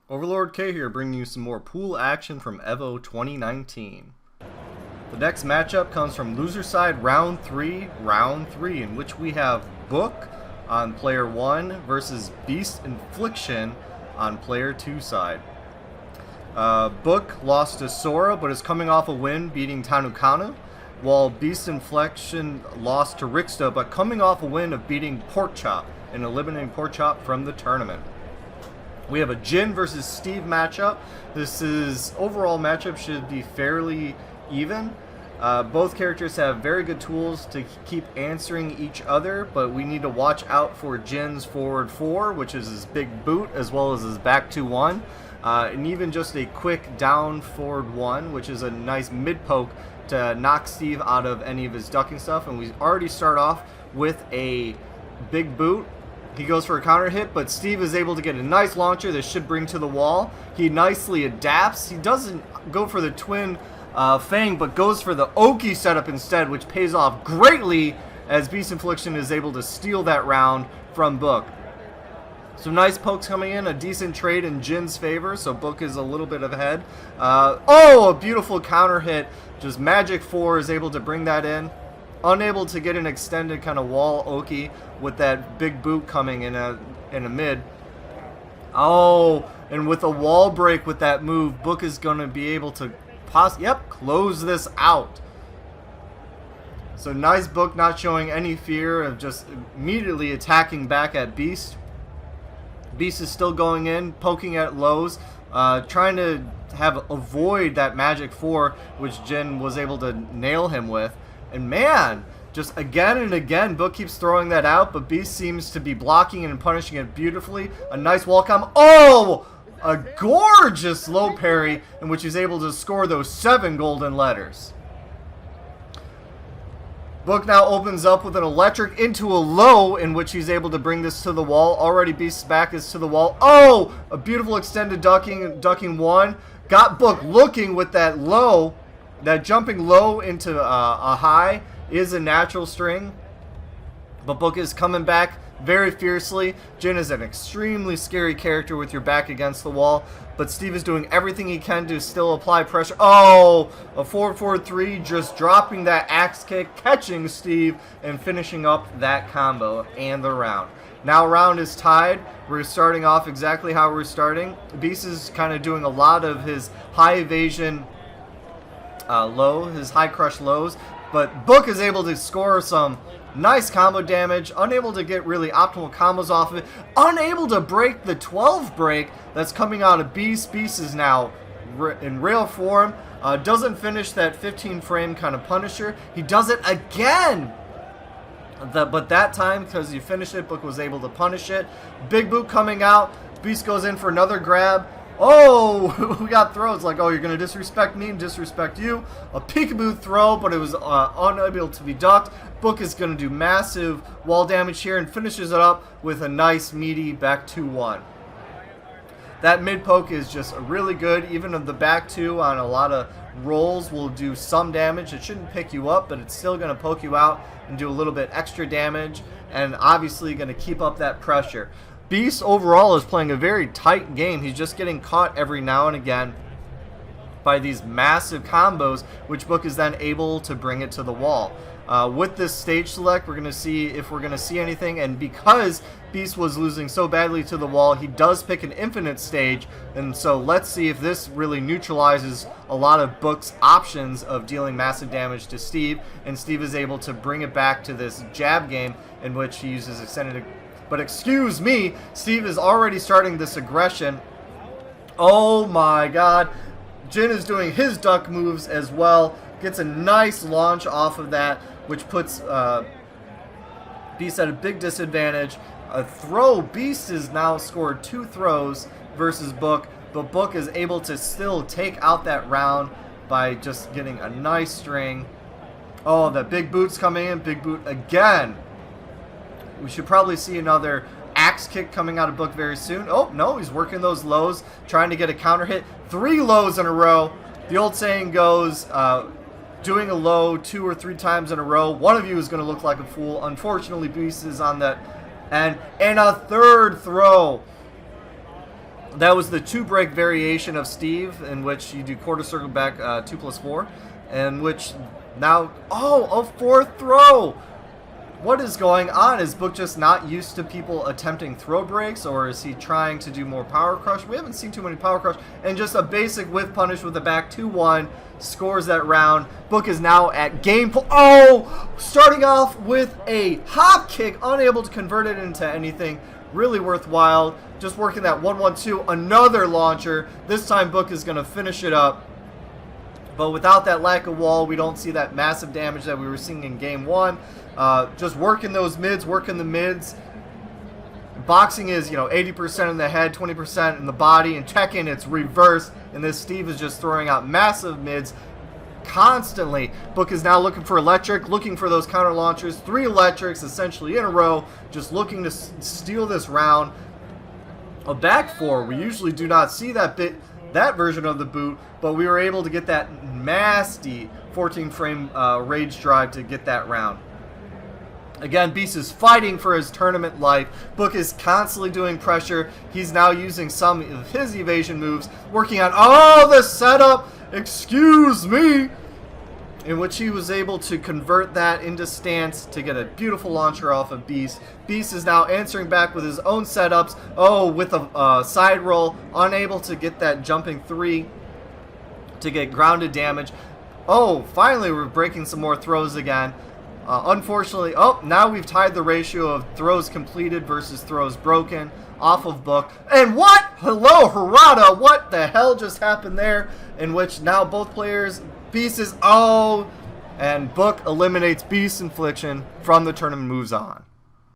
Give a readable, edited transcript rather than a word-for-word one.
Overlord K here, bringing you some more pool action from EVO 2019. The next matchup comes from loser side round 3, in which we have Book on player 1 versus Beast Infliction on player 2 side. Book lost to Sora, but is coming off a win beating Tanukana, while Beast Infliction lost to Rixta, but coming off a win of beating Porkchop and eliminating Porkchop from the tournament. We have a Jin versus Steve matchup. Overall matchup should be fairly even. Both characters have very good tools to keep answering each other, but we need to watch out for Jin's forward 4, which is his big boot, as well as his back 2-1. And even just a quick down forward 1, which is a nice mid poke to knock Steve out of any of his ducking stuff. And we already start off with a big boot. He goes for a counter hit, but Steve is able to get a nice launcher that should bring to the wall. He nicely adapts. He doesn't go for the twin Fang, but goes for the Oki setup instead, which pays off greatly as Beast Infliction is able to steal that round from Book. Some nice pokes coming in, a decent trade in Jin's favor, so Book is a little bit ahead. A beautiful counter hit. Just Magic 4 is able to bring that in. Unable to get an extended kind of wall Oki with that big boot coming in a mid. And with a wall break with that move, Book is going to be able to close this out. So nice Book, not showing any fear of just immediately attacking back at Beast. Beast is still going in, poking at lows, trying to avoid that Magic 4, which Jin was able to nail him with. And man, just again and again, Book keeps throwing that out, but Beast seems to be blocking and punishing it beautifully. A nice wall combo. A gorgeous low parry in which he's able to score those 7 golden letters. Book now opens up with an electric into a low in which he's able to bring this to the wall. Already Beast's back is to the wall. A beautiful extended ducking 1. Got Book looking with that low. That jumping low into a high is a natural string. But Book is coming back very fiercely. Jin is an extremely scary character with your back against the wall. But Steve is doing everything he can to still apply pressure. A 4-4-3, just dropping that axe kick, catching Steve, and finishing up that combo and the round. Now round is tied. We're starting off exactly how we're starting. Beast is kind of doing a lot of his high evasion his high crush lows, but Book is able to score some nice combo damage, unable to get really optimal combos off of it, unable to break the 12 break that's coming out of Beast. Beast is now in rail form, doesn't finish that 15 frame kind of Punisher. He does it again, but that time, because you finished it, Book was able to punish it. Big boot coming out, Beast goes in for another grab. We got throws like, you're going to disrespect me and disrespect you. A peekaboo throw, but it was unable to be ducked. Book is going to do massive wall damage here and finishes it up with a nice meaty back 2-1. That mid poke is just really good. Even of the back 2 on a lot of rolls will do some damage. It shouldn't pick you up, but it's still going to poke you out and do a little bit extra damage, and obviously going to keep up that pressure. Beast overall is playing a very tight game. He's just getting caught every now and again by these massive combos, which Book is then able to bring it to the wall. With this stage select, we're going to see if we're going to see anything, and because Beast was losing so badly to the wall, he does pick an infinite stage, and so let's see if this really neutralizes a lot of Book's options of dealing massive damage to Steve, and Steve is able to bring it back to this jab game in which he uses extended. But excuse me, Steve is already starting this aggression. Oh my god. Jin is doing his duck moves as well. Gets a nice launch off of that, which puts Beast at a big disadvantage. A throw. Beast has now scored 2 throws versus Book, but Book is able to still take out that round by just getting a nice string. The big boot's coming in. Big boot again. We should probably see another axe kick coming out of Book very soon. No, he's working those lows, trying to get a counter hit. 3 lows in a row. The old saying goes, doing a low 2 or 3 times in a row, one of you is going to look like a fool. Unfortunately, Beast is on that end. And a third throw. That was the 2-break variation of Steve, in which you do quarter circle back 2+4, and which now, a 4th throw. What is going on? Is Book just not used to people attempting throw breaks, or is he trying to do more power crush? We haven't seen too many power crush, and just a basic whiff punish with the back 2-1 scores that round. Book is now at game point. Starting off with a hop kick, unable to convert it into anything really worthwhile. Just working that 1-1-2, another launcher. This time Book is going to finish it up. But without that lack of wall, we don't see that massive damage that we were seeing in game 1. Just working those mids, working the mids. Boxing is, 80% in the head, 20% in the body. In Tekken, it's reversed. And this Steve is just throwing out massive mids constantly. Book is now looking for electric, looking for those counter launchers. 3 electrics essentially in a row, just looking to steal this round. A back 4, we usually do not see that version of the boot, but we were able to get that nasty 14-frame rage drive to get that round. Again, Beast is fighting for his tournament life. Book is constantly doing pressure. He's now using some of his evasion moves, working on, the setup, excuse me, in which he was able to convert that into stance to get a beautiful launcher off of Beast. Beast is now answering back with his own setups. With a side roll, unable to get that jumping 3 to get grounded damage. Finally we're breaking some more throws again. Unfortunately, now we've tied the ratio of throws completed versus throws broken off of Book. And what? Hello, Harada. What the hell just happened there? In which now both players, Beast is, and Book eliminates Beast Infliction from the tournament, moves on.